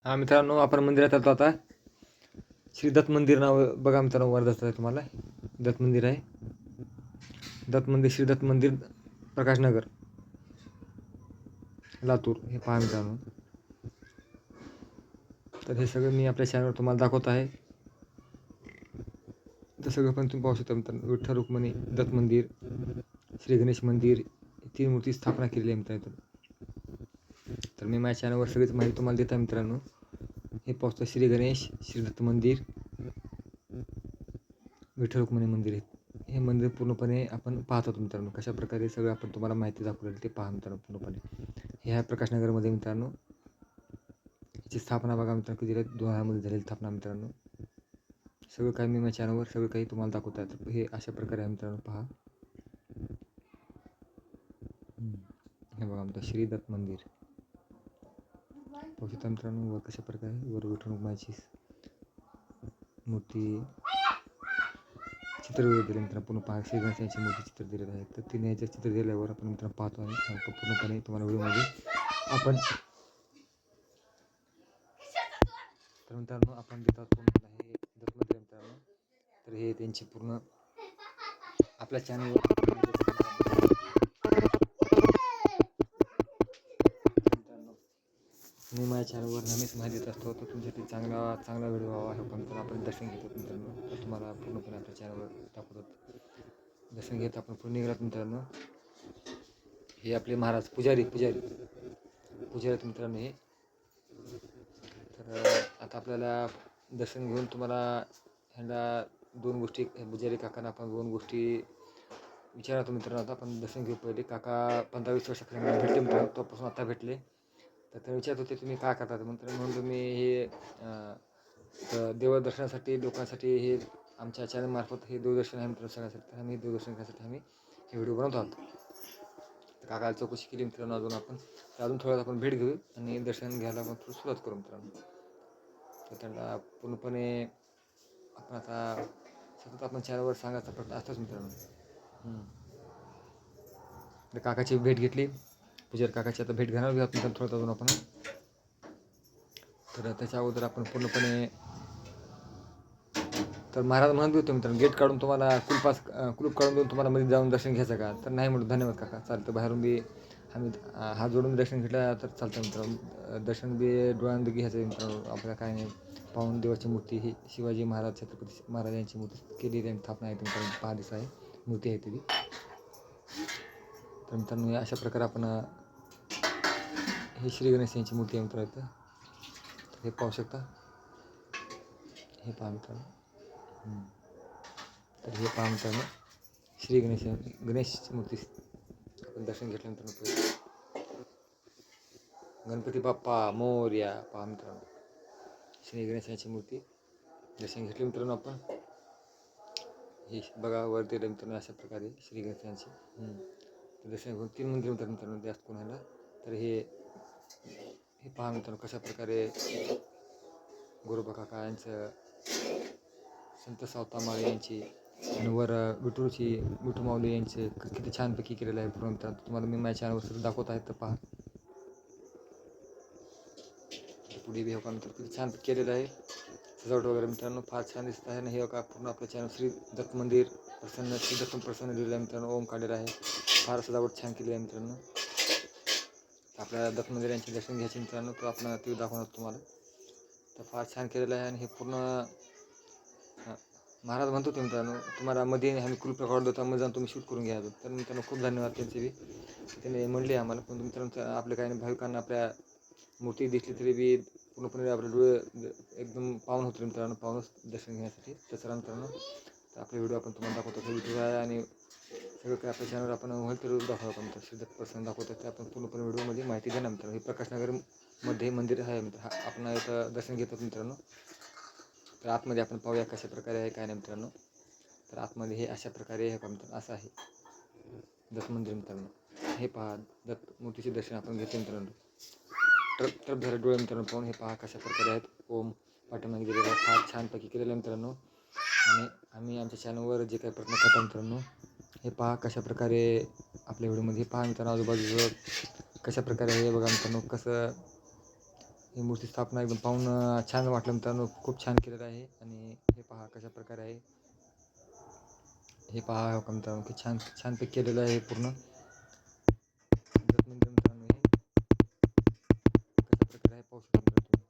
हा मित्रांनो, आपण मंदिरात आलो आता. श्री दत्त मंदिर नाव बघा मित्रांनो, वर दिसत आहे तुम्हाला. दत्त मंदिर आहे. दत्त मंदिर, श्री दत्त मंदिर, प्रकाशनगर, लातूर. हे पहा मित्रांनो. तर हे सगळं मी आपल्या चॅनलवर तुम्हाला दाखवत आहे. तर सगळं पण तुम्ही पाहू शकता मित्रांनो. विठ्ठल रुक्मिणी दत्त मंदिर, श्री गणेश मंदिर, तीन मूर्ती स्थापना केलेली आहे मित्रांनो. तर मी माझ्या चॅनलवर सगळीच माहिती तुम्हाला देत आहे मित्रांनो. हे पाहतो श्री गणेश, श्री दत्त मंदिर, विठ्ठल रुक्मिणी मंदिर. हे मंदिर पूर्णपणे आपण पाहत होतो मित्रांनो. कशा प्रकारे सगळं आपण तुम्हाला माहिती दाखवलेली ते पहा मित्रांनो पूर्णपणे. हे आहे प्रकाशनगरमध्ये मित्रांनो. याची स्थापना बघा मित्रांनो, कधी 2000 झालेली स्थापना मित्रांनो. सगळं काही मी माझ्या चॅनलवर सगळं काही तुम्हाला दाखवत आहे. तर हे अशा प्रकारे आहे मित्रांनो, पहा. हे बघा मित्रांनो, श्री दत्त मंदिर पाहू शकता मित्रांनो. वर कशा प्रकारे वर विठ्ठल रुक्मिणीची मूर्ती चित्र दिले मित्रांनो. पूर्ण पहा, श्री गणेशाची मूर्ती चित्र दिलेलं आहे. तर तिने याचं चित्र दिल्यावर आपण मित्रांनो पाहतो आणि पूर्णपणे तुम्हाला व्हिडिओमध्ये आपण तर मित्रांनो आपण देतात पूर्ण हे दत्त मंदिर मित्रांनो. तर हे त्यांची पूर्ण आपल्या चॅनलवर मी माझ्या चॅनलवर नेहमीच माहिती देत असतो. तर तुमच्यासाठी चांगला व्हिडिओ व्हावा हे पण तर आपण दर्शन घेतो मित्रांनो. तर तुम्हाला पूर्णपणे आपल्या चॅनलवर दाखवतो. दर्शन घेत आपण पूर्ण निघालात मित्रांनो. हे आपले महाराज पुजारी मित्रांनो हे. तर आता आपल्याला दर्शन घेऊन तुम्हाला ह्यांना दोन गोष्टी, पुजारी काकांना आपण दोन गोष्टी विचारतो मित्रांनो. आता आपण दर्शन घेऊ. पहिले काका 15-20 वर्षाखाली भेटले मित्रांनो, तोपासून आता भेटले. तर ते विचारत होते तुम्ही काय करतात म्हणून तुम्ही हे देवदर्शनासाठी लोकांसाठी हे आमच्या चॅनलमार्फत हे देवदर्शन आहे मित्रांनो सगळ्यासाठी. तर आम्ही देवदर्शन करण्यासाठी आम्ही हे व्हिडिओ बनवतो आहोत. तर काकाला चौकशी केली मित्रांनो. अजून थोड्यात आपण भेट घेऊ आणि दर्शन घ्यायला आपण थोडं सुरुवात करू मित्रांनो. तर त्यांना पूर्णपणे आपण आता सतत आपण चॅनलवर सांगायचा प्रयत्न असतोच मित्रांनो. तर काकाची भेट घेतली, पुजारी काकाची आता भेट घेणार घेऊयात मित्रांनो थोडं अजून आपण. तर त्याच्या अगोदर आपण पूर्णपणे तर महाराज म्हणत होते मित्रांनो, गेट काढून तुम्हाला कुलूप काढून देऊन तुम्हाला मध्ये जाऊन दर्शन घ्यायचं का? तर नाही म्हटलं, धन्यवाद काका, चालतं. बाहेरून बी आम्ही हात जोडून दर्शन घेतलं तर चालतं मित्रांनो. दर्शन बी डोळ्यानं बी घ्यायचं मित्रांनो. आपल्याला काय नाही. पाहून देवाची मूर्ती ही शिवाजी महाराज, छत्रपती महाराजांची मूर्ती केलेली त्यांनी स्थापना आहे मित्रांनो. 5 दिवस आहे मूर्ती आहे ती. तर मित्रांनो अशा प्रकारे आपण ही श्री गणेश यांची मूर्ती आहे मित्रांनो. हे पाहू शकता. हे पहा मित्रांनो. तर हे पहा मित्रांनो, श्री गणेश मूर्ती आपण दर्शन घेतल्यानंतर गणपती बाप्पा मोरया पहा मित्रांनो. श्री गणेशाची मूर्ती दर्शन घेतले मित्रांनो आपण. हे बघा वरती मित्रांनो अशा प्रकारे श्री गणेशांची दर्शन घेऊन 3 मंदिर होतात मित्रांनो जास्त कोणाला. तर हे पहा मित्रांनो कशा प्रकारे गोरोबा काका यांचं, संत सावतामाळी यांची आणि वर विठू माऊली यांचे किती छानपैकी केलेलं आहे पूर्ण मित्रांनो. तुम्हाला मी माझ्या चॅनलवर सुद्धा दाखवत आहे. तर पहा पुढे बी हो का मित्रांनो किती छान केलेलं आहे. सजावट वगैरे मित्रांनो फार छान दिसत आहे. आणि हे का पूर्ण आपलं चॅनल श्री दत्त मंदिर प्रसन्न, श्री दत्त प्रसन्न लिहिलं आहे मित्रांनो. ओम काढलेला आहे. फार सजावट छान केली आहे मित्रांनो. आपल्याला दत्त मंदिरांचे दर्शन घ्यायचे मित्रांनो. तर आपण ते दाखवणार तुम्हाला. तर फार छान केलेलं आहे. आणि हे पूर्ण महाराज म्हणतो ते मित्रांनो, तुम्हाला मध्ये आम्ही कुलूप काढून देतो, मध्ये जाऊन तुम्ही शूट करून घ्या. तर मित्रांनो खूप धन्यवाद त्यांचे बी. त्याने म्हणले आम्हाला. पण मित्रांनो आपले काही नाही, भाविकांना आपल्या मूर्ती दिसली तरी बी पूर्णपणे आपले डोळे एकदम पावन होते मित्रांनो. पाहूनच दर्शन घेण्यासाठी. तर चला मित्रांनो, तर आपले व्हिडिओ आपण तुम्हाला दाखवतो. व्हिडिओ आहे आणि सगळं काही आपल्या चॅनलवर आपण होईल तर दाखवतो मित्र. श्री दत्त प्रसन्न दाखवतो. ते आपण पूर्णपणे व्हिडिओमध्ये माहिती देणार मित्रांनो. हे प्रकाशनगरमध्ये मंदिर आहे मित्र. आपण इथं दर्शन घेतो मित्रांनो. तर आतमध्ये आपण पाहूया कशा प्रकारे आहे काय नाही मित्रांनो. तर आतमध्ये हे अशा प्रकारे हे का मित्रांनो असं आहे दत्त मंदिर मित्रांनो. हे पहा दत्त मूर्तीचे दर्शन आपण घेतो मित्रांनो. ट्रप झाले डोळे मित्रांनो पाहून. हे पहा कशा प्रकारे आहेत. ओम पाठीमागे दिलेलं आहे. फार छानपैकी केलेलं आहे मित्रांनो. आणि आम्ही आमच्या चॅनलवर जे काही प्रयत्न करतो मित्रांनो, हे पहा कशा प्रकारे आपल्या व्हिडिओमध्ये पहा मित्रांनो. आजूबाजूचं कशा प्रकारे हे बघा मित्रांनो. कसं ही मूर्ती स्थापना एकदम पाहून छान वाटलं मित्रांनो. खूप छान केलेलं आहे. आणि हे पहा कशा प्रकारे आहे. हे पहा हो का मित्रांनो, की छानपैकी केलेलं आहे पूर्ण जत मंदिर मित्रांनो. हे कशा प्रकारे आहे पाहू शकता मित्रांनो तुम्ही.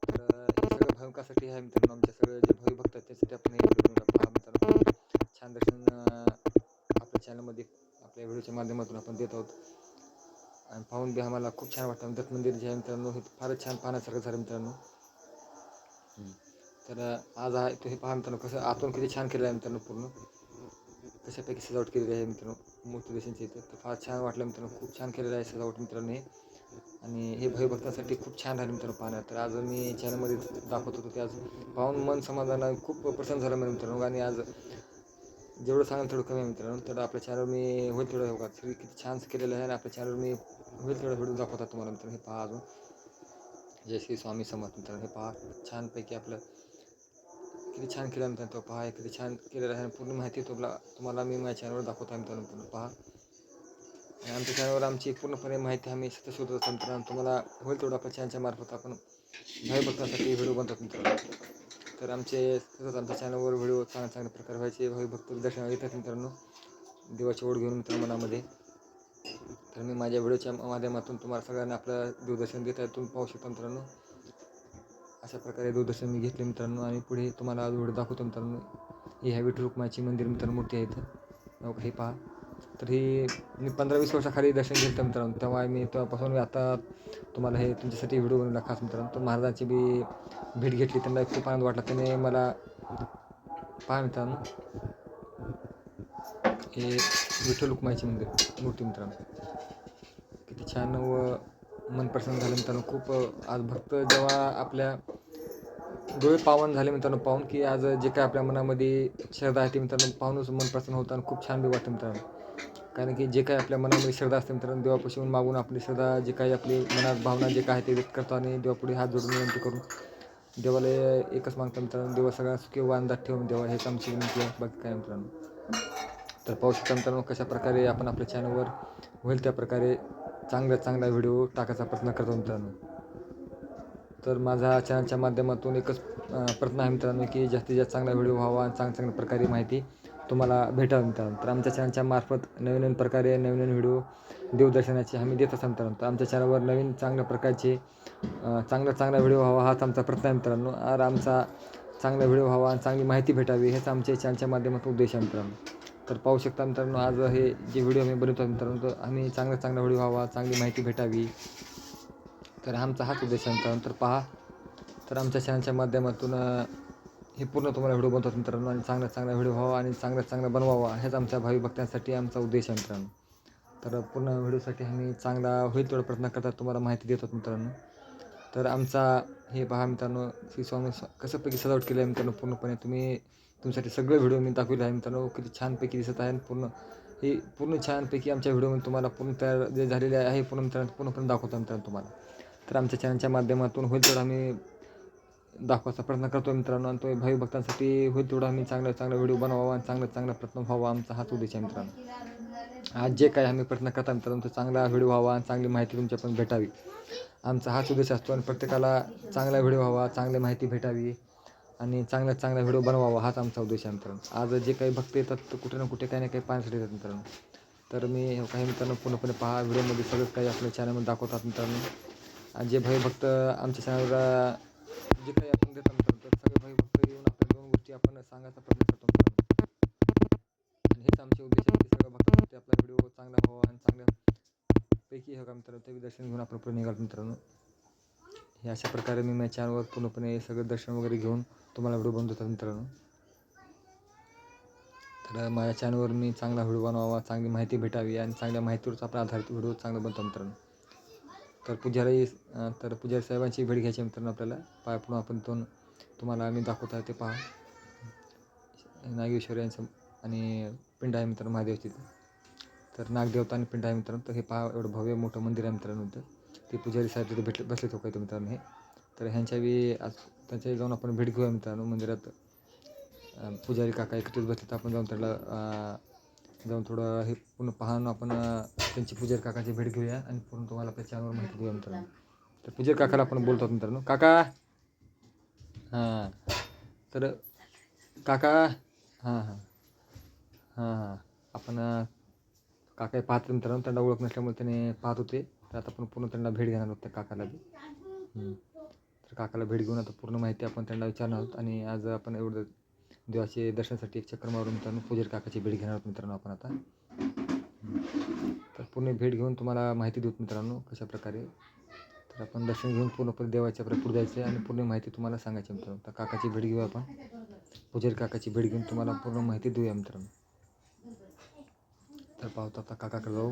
तर हे सगळं भाविकासाठी आहे मित्रांनो. आमच्या सगळे जे भाविक भक्त आहेत त्यासाठी आपण हे व्हिडिओ पहा मित्रांनो. छान दर्शन आपल्या चॅनलमध्ये आपल्या व्हिडिओच्या माध्यमातून आपण देत आहोत. आणि पाहून बी आम्हाला खूप छान वाटतं. दत्त मंदिर जे आहे मित्रांनो हे फारच छान पाहण्यासारखं झालं मित्रांनो. तर आज आहे तो हे पहा मित्रांनो, कसं आतून किती छान केलं आहे मित्रांनो. पूर्ण कशापैकी सजावट केलेली आहे मित्रांनो मूर्ती दर्शनची इथं. तर फार छान वाटलं मित्रांनो. खूप छान केलेलं आहे सजावट मित्रांनो हे. आणि हे भक्तांसाठी खूप छान राहिलं मित्रांनो पाहण्यात. तर आज मी चॅनलमध्ये दाखवत होतो ते आज पाहून मन समाधान खूप प्रसन्न झालं मित्रांनो. आणि आज जेवढं सांगाल तेवढं कमी आहे मित्रांनो. तर आपल्या चॅनलवर मी होईल तेवढं बघा किती छान केलेलं आहे. आणि आपल्या चॅनलवर मी होईल तेवढा व्हिडिओ दाखवतात तुम्हाला मित्रांनो. हे पहा अजून जय श्री स्वामी समर्थ मित्रांनो. हे पहा छानपैकी आपलं किती छान केलं मित्रांनो. तो पहा किती छान केलेलं आहे. पूर्ण माहिती तुम्हाला मी माझ्या चॅनलवर दाखवतो आहे मित्रांनो. पूर्ण पहा. आणि आमच्या चॅनलवर आमची पूर्णपणे माहिती आम्ही सतत शोधत असतो मित्रांनो. तुम्हाला होईल तेवढं आपल्या चॅनलच्या मार्फत आपण भक्तांसाठी व्हिडिओ बनतात मित्रांनो. तर आमचे सतत आमच्या चॅनलवर व्हिडिओ चांगल्या प्रकारे व्हायचे. भक्त दर्शनाला येतात मित्रांनो देवाची ओढ घेऊन मित्रांनो मनामध्ये. तर मी माझ्या व्हिडिओच्या माध्यमातून तुम्हाला सगळ्यांना आपलं देवदर्शन देत आहे. तुम्ही पाहू शकता मित्रांनो. अशा प्रकारे देवदर्शन मी घेतले मित्रांनो. आणि पुढे तुम्हाला आज व्हिडिओ दाखवतो मित्रांनो. ही ह्या विठ्ठल रुक्माईची मंदिर मित्रांनो मूर्ती आहे इथं. हे पहा. तर ही मी 15-20 वर्षाखाली दर्शन घेतलं मित्रांनो. तेव्हापासून मी आता तुम्हाला हे तुमच्यासाठी व्हिडिओ बनवला खास मित्रांनो. तर महाराजांची बी भेट घेतली. त्यांना खूप आनंद वाटला. त्याने मला पहा मित्रांनो हे विठ्ठल रुक्माईची मूर्ती मित्रांनो. किती छान व मन प्रसन्न झालं मित्रांनो. खूप आज भक्त जेव्हा आपल्या डोळे पावन झाले मित्रांनो पाहून, की आज जे काय आपल्या मनामध्ये श्रद्धा आहे ते मित्रांनो पाहूनच मन प्रसन्न होतं. आणि खूप छान बी वाटतं मित्रांनो. कारण की जे काही आपल्या मनामध्ये श्रद्धा असते मित्रांनो देवापासून मागून आपली श्रद्धा जे काही आपली मनात भावना जे काय आहे ते व्यक्त करतो. आणि देवापुढे हात जोडून विनंती करून देवाला एकच मागतो मित्रांनो. देवा सगळ्या सुखी व आनंदात ठेवून देवा हेच आमची विनंती आहे. बाकी काय मित्रांनो. तर पाहू शकता मित्रांनो कशा प्रकारे आपण आपल्या चॅनलवर होईल त्या प्रकारे चांगला व्हिडिओ टाकायचा प्रयत्न करतो मित्रांनो. तर माझा चॅनलच्या माध्यमातून एकच प्रयत्न आहे मित्रांनो, की जास्तीत जास्त चांगला व्हिडिओ व्हावा आणि चांगल्या प्रकारे माहिती तुम्हाला भेटावी मित्रांनो. तर आमच्या चॅनलच्या मार्फत नवीन प्रकारे नवीन व्हिडिओ देवदर्शनाचे आम्ही देत असतो मित्रांनो. तर आमच्या चॅनलवर नवीन चांगल्या प्रकारचे चांगला व्हिडिओ व्हावा हाच आमचा प्रयत्न आहे मित्रांनो. आणि आमचा चांगला व्हिडिओ व्हावा आणि चांगली माहिती भेटावी हेच आमच्या चॅनलच्या माध्यमातून उद्देश आहे मित्रांनो. तर पाहू शकता मित्रांनो आज हे जे व्हिडिओ आम्ही बनवतो मित्रांनो तर आम्ही चांगला व्हिडिओ व्हावा चांगली माहिती भेटावी तर आमचा हाच उद्देश आहे मित्रांनो. तर पहा. तर आमच्या चॅनलच्या माध्यमातून हे पूर्ण तुम्हाला व्हिडिओ बनवतात मित्रांनो. आणि चांगला व्हिडिओ व्हावा आणि चांगला बनवावा हेच आमच्या भावी भक्तांसाठी आमचा उद्देश आहे मित्रांनो. तर पूर्ण व्हिडिओसाठी आम्ही चांगला होईल तेवढा प्रयत्न करतात तुम्हाला माहिती देतो मित्रांनो. तर आमचा हे पहा मित्रांनो श्री स्वामी कसंपैकी सजावट केली आहे मित्रांनो पूर्णपणे. तुमच्यासाठी सगळे व्हिडिओ मी दाखवले आहे मित्रांनो. किती छानपैकी दिसत आहे. पूर्ण छानपैकी आमच्या व्हिडिओमध्ये तुम्हाला पूर्ण तयार जे झालेले आहे पूर्णपणे दाखवतो मित्रांनो तुम्हाला. तर आमच्या चॅनलच्या माध्यमातून होईल तेवढा आम्ही दाखवायचा प्रयत्न करतो मित्रांनो. आणि तो भावी भक्तांसाठी होईल तेवढा आम्ही चांगला व्हिडिओ बनवावा आणि चांगला प्रयत्न व्हावा आमचा हाच उद्देश आहे मित्रांनो. आज जे काही आम्ही प्रयत्न करता मित्रांनो तो चांगला व्हिडिओ व्हावा आणि चांगली माहिती तुमच्यापर्यंत भेटावी आमचा हाच उद्देश असतो. आणि प्रत्येकाला चांगला व्हिडिओ व्हावा चांगली माहिती भेटावी आणि चांगला व्हिडिओ बनवावा हाच आमचा उद्देश आहे मित्रांनो. आज जे काही भक्त येतात तर कुठे ना कुठे काही ना काही पाहण्यासाठी येतात मित्रांनो. तर मी काही मित्रांनो पूर्णपणे पहा व्हिडिओमध्ये सगळंच काही आपल्या चॅनलमध्ये दाखवतात मित्रांनो. आणि जे भाई भक्त आमच्या चॅनलवर जे काही आपण देतो मित्रांनो तर सगळे भाई भक्त येऊन आपल्या 2 गोष्टी आपण सांगायचा प्रयत्न करतो मित्रांनो. आणि हेच आमचे उद्देश आहे की सगळ्या भक्तांसाठी आपला व्हिडिओ चांगला व्हावा आणि चांगल्यापैकी हो का मित्रांनो ते दर्शन घेऊन आपण पुढे निघालो मित्रांनो. हे अशा प्रकारे मी माझ्या चॅनलवर पूर्णपणे सगळं दर्शन वगैरे घेऊन तुम्हाला व्हिडिओ बनवतो मित्रांनो. तर माझ्या चॅनलवर मी चांगला व्हिडिओ बनवावा चांगली माहिती भेटावी आणि चांगल्या माहितीवरच आपण आधारित व्हिडिओ चांगला बनतो मित्रांनो. तर पुजारी साहेबांची भेट घ्यायची मित्रांनो आपल्याला पाय पडून आपण तुम्हाला आम्ही दाखवत आहे ते पहा. नागेश्वर यांचं आणि पिंड आहे मित्रांनो महादेवची. तर नागदेवता आणि पिंड आहे मित्रांनो. तर हे पहा एवढं भव्य मोठं मंदिर आहे मित्रांनो. ते पुजारी साहेब तिथे बसलेत हो काय मित्रांनो हे. तर ह्यांच्या आज त्यांच्या जाऊन आपण भेट घेऊया मित्रांनो मंदिरात. पुजारी काका एकटेच बसलेत आपण जाऊन त्याला जाऊन थोडं हे पूर्ण पाहून आपण त्यांची पुजारी काकाची भेट घेऊया आणि पूर्ण तुम्हाला आपल्या चॅनलवर माहिती देऊया मित्रांनो. तर पूजर काकाला आपण बोलतो मित्रांनो. काका, हां, तर काका, हां हां हां हां आपण काका हे पाहत मित्रांनो, त्यांना ओळख नसल्यामुळे त्याने पाहत होते. तर आता आपण पूर्ण त्यांना भेट घेणार आहोत त्या काकाला बी. तर काकाला भेट घेऊन आता पूर्ण माहिती आपण त्यांना विचारणार आहोत. आणि आज आपण एवढं देवाचे दर्शनासाठी एक चक्कर मारून मित्रांनो पूजर काकाची भेट घेणार आहोत मित्रांनो आपण आता. तर पूर्ण भेट घेऊन तुम्हाला माहिती देऊ मित्रांनो कशाप्रकारे. तर आपण दर्शन घेऊन पूर्णपणे देवाच्या पुढे जायचं आहे आणि पूर्ण माहिती तुम्हाला सांगायची मित्रांनो. तर काकाची भेट घेऊ आपण, पूजर काकाची भेट घेऊन तुम्हाला पूर्ण माहिती देऊया मित्रांनो. तर पाहतो आता काकाकडे जाऊ,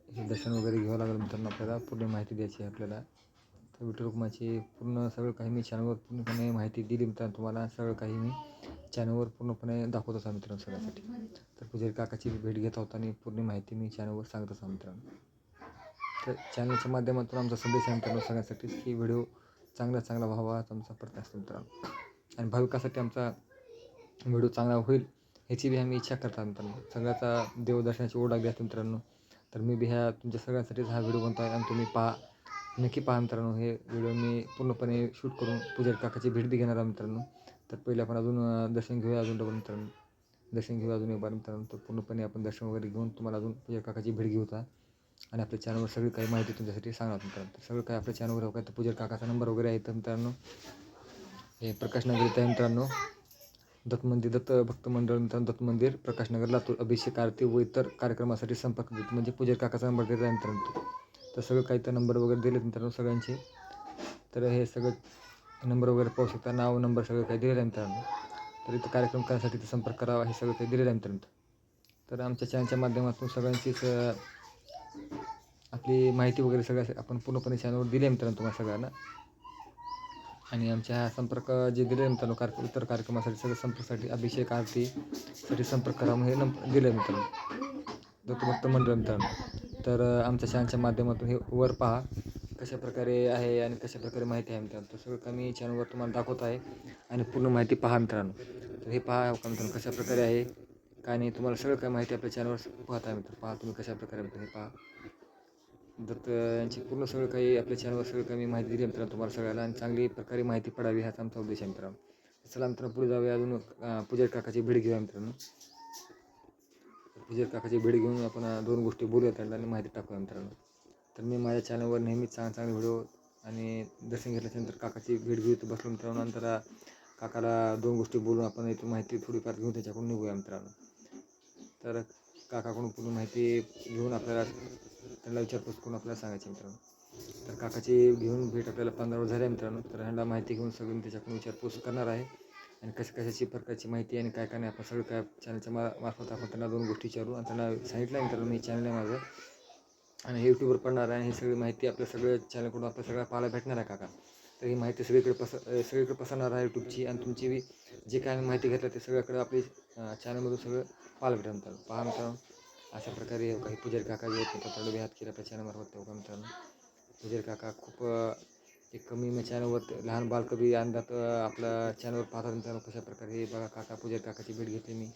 हे दर्शन वगैरे घ्यावं लागेल मित्रांनो आपल्याला. पूर्ण माहिती द्यायची आहे आपल्याला. तर विठ्ठल रुक्माची पूर्ण सगळं काही मी चॅनलवर पूर्णपणे माहिती दिली मित्रांनो तुम्हाला. सगळं काही मी चॅनलवर पूर्णपणे दाखवत असा मित्रांनो सगळ्यासाठी. तर पूजर काकाची भेट घेत आहोत आणि पूर्ण माहिती मी चॅनलवर सांगत असा मित्रांनो. तर चॅनलच्या माध्यमातून आमचा संदेश आहे मित्रांनो सगळ्यांसाठी की व्हिडिओ चांगला व्हावा आमचा प्रयत्न असतो मित्रांनो. आणि भाविकासाठी आमचा व्हिडिओ चांगला होईल ह्याची बी आम्ही इच्छा करतो मित्रांनो. सगळ्याचा देवदर्शनाची ओढ लागली असते मित्रांनो. तर मी बी ह्या तुमच्या सगळ्यांसाठीच हा व्हिडिओ बनतो आहे आणि तुम्ही नक्की पहा मित्रांनो. हे व्हिडिओ मी पूर्णपणे शूट करून पूजर काकाची भेट बी घेणार आहे मित्रांनो. तर पहिले आपण अजून दर्शन घेऊया अजून डबल मित्रांनो. दर्शन घेऊया अजून एक बार मित्रांनो. तर पूर्णपणे आपण दर्शन वगैरे घेऊन तुम्हाला अजून पूजर काकाची भेट घेऊ होता. आणि आपल्या चॅनलवर सगळी काही माहिती तुमच्यासाठी सांगणार मित्रांनो. तर सगळं काही आपल्या चॅनलवर काय तर पूजर काकाचा नंबर वगैरे आहे तर मित्रांनो. हे प्रकाशनगर येत आहे मित्रांनो. दत्त भक्त मंडळ मित्रांनो, दत्त मंदिर प्रकाशनगर लातूर. अभिषेक, आरती व इतर कार्यक्रमासाठी संपर्क देत म्हणजे पूजर काकाचा नंबर देत आहे मित्रांनो. तर सगळं काही तर नंबर वगैरे दिलेत मित्रांनो सगळ्यांचे. तर हे सगळं नंबर वगैरे पाहू शकता, नाव नंबर सगळं काही दिलेलं आहे मित्रांनो. तर इथं कार्यक्रम करण्यासाठी ते संपर्क करावा हे सगळं काही दिलेलं आहे मित्रांनो. तर आमच्या चॅनलच्या माध्यमातून सगळ्यांचीच आपली माहिती वगैरे सगळं आपण पूर्णपणे चॅनलवर दिली आहे मित्रांनो तुम्हाला सगळ्यांना. आणि आमच्या संपर्क जे दिले मित्रांनो इतर कार्यक्रमासाठी सगळं संपर्कसाठी अभिषेक आरतीसाठी संपर्क करा हे नंबर दिलं आहे मित्रांनो. दत्तभक्त मंडळ मित्रांनो. तर आमच्या चॅनलच्या माध्यमातून हे वर पहा कशाप्रकारे आहे आणि कशाप्रकारे माहिती आहे मित्रांनो. तर सगळं कमी चॅनलवर तुम्हाला दाखवत आहे आणि पूर्ण माहिती पहा मित्रांनो. तर हे पहा का मित्रांनो कशाप्रकारे आहे काय नाही तुम्हाला सगळं काय माहिती आपल्या चॅनलवर पाहत आहे मित्रांनो. पहा तुम्ही कशाप्रकारे हे पहा दत्त यांची पूर्ण सगळं काही आपल्या चॅनलवर सगळं काही मी माहिती दिली मित्रांनो तुम्हाला सगळ्याला. आणि चांगली प्रकारे माहिती पडावी हाच आमचा उद्देश आहे मित्रांनो. चला मित्रांनो पुढे जाऊया अजून पूजर काकाची भेट घेऊया मित्रांनो. पूजर काकाची भेट घेऊन आपण दोन गोष्टी बोलूया त्यांना आणि माहिती टाकूया मित्रांनो. तर मी माझ्या चॅनलवर नेहमीच चांगले व्हिडिओ आणि दर्शन घेतल्यानंतर काकाची भेट घेऊ बसलो मित्रांनो. नंतर काकाला दोन गोष्टी बोलून आपण इथून माहिती थोडीफार घेऊन त्याच्याकडून निघूया मित्रांनो. तर काकाकडून पूर्ण माहिती घेऊन आपल्याला त्यांना विचारपूस करून आपल्याला सांगायची मित्रांनो. तर काकाची घेऊन भेट आपल्याला 15 झाली आहे मित्रांनो. तर ह्यांना माहिती घेऊन सगळी त्याच्याकडून विचारपूस करणार आहे. आणि कशाची प्रकारची माहिती आणि काय नाही आपण सगळं काय चॅनलच्या मार्फत आपण त्यांना दोन गोष्टी विचारू. आणि त्यांना सांगितलं आहे मित्रांनो मी चॅनल आहे माझं आणि हे यूट्यूबवर पडणार आहे. ही सगळी माहिती आपल्या सगळं चॅनलकडून आपल्या सगळ्या पाहायला भेटणार आहे काका. तर ही माहिती सगळीकडे पसरणार आहे यूट्यूबची. आणि तुमची बी जे काय माहिती घेतलं ते सगळ्याकडे आपली चॅनलमधून सगळं पाहायला भेटेल मित्रांनो. पहा मित्रांनो अशा प्रकारे काही पूजर काका जे आहेत थोडं बी हात केला आपल्या चॅनलमार्फत तेव्हा मित्रांनो. पूजर काका खूप एक कमी मी चॅनलवर लहान बालकं बी आणतात आपल्या चॅनलवर पाहतात मित्रांनो. कशाप्रकारे बघा काका पूजर काकाची भेट घेतली मी.